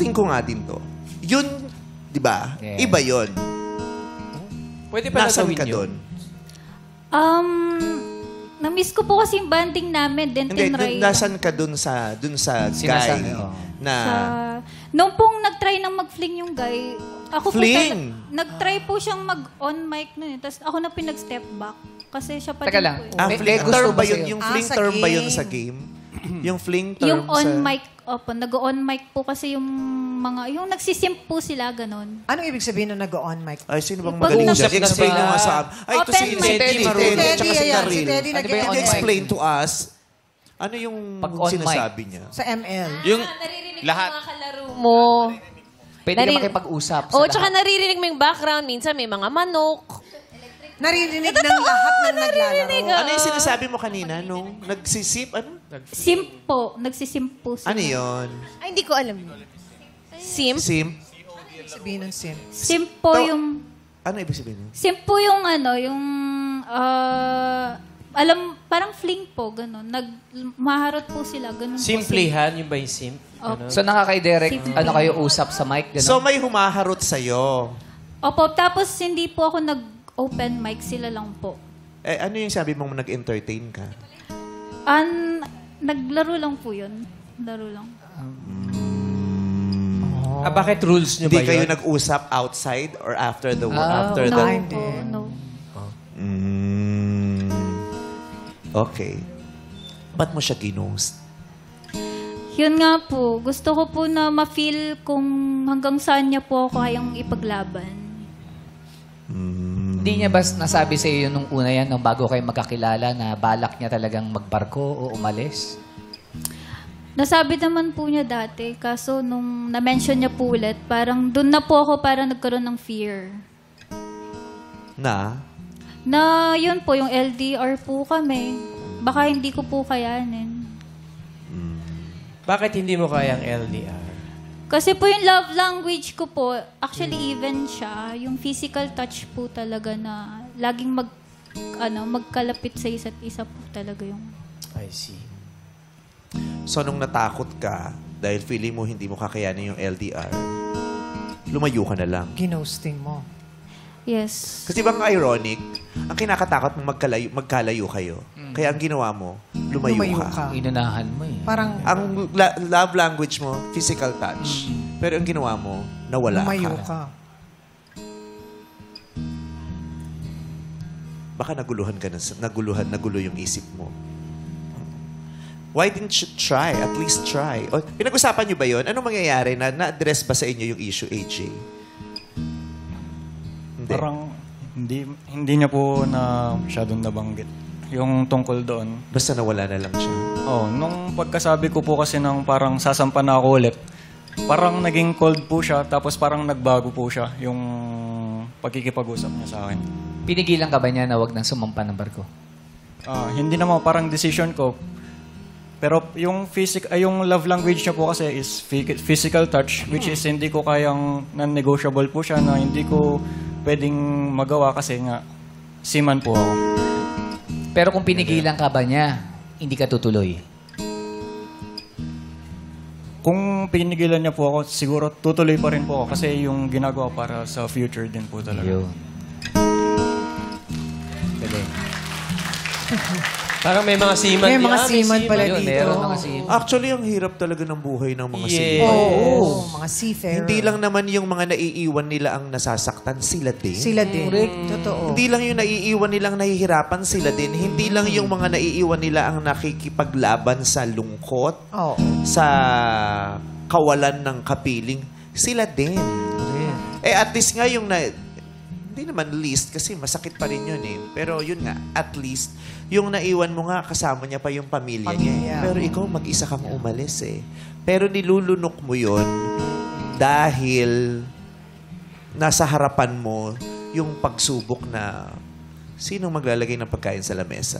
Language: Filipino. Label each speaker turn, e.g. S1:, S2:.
S1: Ghosting ko nga din to. Yun, di ba?
S2: Yeah.
S1: Iba yun.
S3: Pwede pa
S1: Nasaan
S3: gawin
S1: ka
S3: yun?
S1: doon?
S4: Na-miss ko po kasi yung banding namin, Dent
S1: Hindi,
S4: and Ray.
S1: nasaan ka doon sa guy
S2: Sinasabi,
S1: na...
S4: Nung pong nag-try ng mag-fling yung guy, ako
S1: Fling?
S4: po nag-try po siyang mag-on mic nun eh. Tapos ako na pinag-step back. Kasi siya pa
S2: Teka
S4: din
S2: lang.
S4: po eh.
S2: May
S1: fling
S2: gusto
S1: term
S2: ba
S1: ba yun?
S2: sa'yo?
S1: Yung fling
S5: sa
S1: term ba yun
S5: game.
S1: sa game? Yung fling term
S4: Yung on
S1: sa...
S4: mic, nag-on mic po kasi yung mga, yung nagsisimp po sila, ganon.
S5: Anong ibig sabihin na nag-on mic?
S1: Ay, sino bang
S4: Pag
S1: magaling
S4: nag-
S1: dyan? I-explain nyo nga sa... Ay, ito
S4: Open
S1: si
S4: mic.
S1: Teddy.
S3: Marunong.
S1: Teddy,
S5: Si
S1: tsaka si
S5: Teddy,
S1: Karil.
S5: si Teddy
S2: Ano ba yung
S5: nag-on
S2: on
S5: mic.
S1: Explain to us, ano yung
S2: Pag on
S1: sinasabi niya?
S5: Sa ML.
S3: Yung
S6: Naririnig
S3: lahat.
S6: mo mga kalaro mo.
S2: Pwede ka makipag-usap sa
S6: Oo,
S2: lahat.
S6: tsaka naririnig mo yung background. Minsan may mga manok.
S5: Naririnig ng lahat ng naglalaro.
S1: Ano yung sinasabi mo kanina nung nagsisip? Ano?
S4: Simp po. Nagsisimp po sila.
S1: Ano yun?
S6: Ay, hindi ko alam. Sim?
S1: Simp?
S5: Ibig sabihin ng sim.
S4: Simp po
S1: To-
S4: yung...
S1: Ano ibig sabihin nun?
S4: Simp po yung yung... parang fling po, ganon. Maharot po sila, ganon po.
S3: simplihan, yung ba yung simp?
S4: Opo.
S2: So nakaka-direct,
S4: Simple.
S2: ano kayo usap sa mic? Ganun?
S1: So may humaharot sa'yo.
S4: Opo, tapos hindi po ako nag-open mic, sila lang po.
S1: Eh, ano yung sabi mong nag-entertain ka?
S4: Naglaro lang po yun. Laro lang.
S3: Bakit rules nyo
S1: Hindi
S3: ba
S1: kayo
S3: yun?
S1: nag-usap outside or after the after
S4: No
S1: the...
S4: po, no.
S1: Mm, okay. Ba't mo siya ginost?
S4: Yun nga po, gusto ko po na ma-feel kung hanggang saan niya po ako kayang ipaglaban.
S2: Hindi niya ba nasabi sa iyo nung una yan, nung bago kayo magkakilala, na balak niya talagang magbarko o umalis?
S4: Nasabi naman po niya dati, kaso nung na-mention niya po ulit, parang doon na po ako parang nagkaroon ng fear.
S1: Na?
S4: Na yun po, yung LDR po kami. Baka hindi ko po kayanin.
S3: Bakit hindi mo kayang LDR?
S4: Kasi po yung love language ko po, actually even siya, yung physical touch po talaga na laging magkalapit sa isa't isa po talaga yung...
S3: I see.
S1: So nung natakot ka, dahil feeling mo hindi mo kakayanin yung LDR, lumayo ka na lang.
S5: Ginosting mo.
S4: Yes.
S1: Kasi bang ironic, ang kinakatakot mong magkalayo kayo. Kaya ang ginawa mo, lumayo ka.
S2: Inunahan mo eh.
S5: Parang
S1: Ang love language mo, physical touch. Pero ang ginawa mo, nawala
S5: lumayo
S1: ka.
S5: ka.
S1: Baka naguluhan ka na, nagulo yung isip mo. Why didn't you try? At least try. O, pinag-usapan niyo ba yun? Anong mangyayari? Na-address ba sa inyo yung issue, AJ? Hindi.
S7: Parang hindi niya po na masyadong nabanggit. Yung tungkol doon.
S1: Basta nawala na lang siya.
S7: Oh, nung pagkasabi ko po kasi ng parang sasampa na ako ulit, parang naging cold po siya, tapos parang nagbago po siya yung pagkikipag-usap niya sa akin.
S2: Pinigilan ka ba niya na wag nang sumampa ng barko?
S7: Hindi naman parang decision ko. Pero yung yung love language niya po kasi is physical touch, which is hindi ko kayang non-negotiable po siya, na hindi ko pwedeng magawa kasi nga seaman po ako.
S2: Pero kung pinigilan ka ba niya, hindi ka tutuloy?
S7: Kung pinigilan niya po ako, siguro tutuloy pa rin po ako kasi yung ginagawa para sa future din po talaga.
S2: Yun. Galing.
S3: Parang may mga seaman.
S5: May mga seaman pala
S2: Yun,
S5: dito.
S2: meron mga seaman.
S1: Actually, ang hirap talaga ng buhay ng mga
S3: Yes.
S1: seaman.
S5: Oo, mga seafarer.
S1: Hindi lang naman yung mga naiiwan nila ang nasasaktan, sila din.
S5: Sila din. Totoo.
S1: Hindi lang yung naiiwan nilang nahihirapan, sila din. Hindi lang yung mga naiiwan nila ang nakikipaglaban sa lungkot,
S5: Oo.
S1: sa kawalan ng kapiling, sila din. Eh at least nga yung hindi naman least kasi masakit pa rin yun eh. Pero yun nga, at least, yung naiwan mo nga, kasama niya pa yung pamilya niya.
S5: Pamilya.
S1: Pero ikaw, mag-isa kang umalis eh. Pero nilulunok mo yun dahil nasa harapan mo yung pagsubok na sinong maglalagay ng pagkain sa lamesa.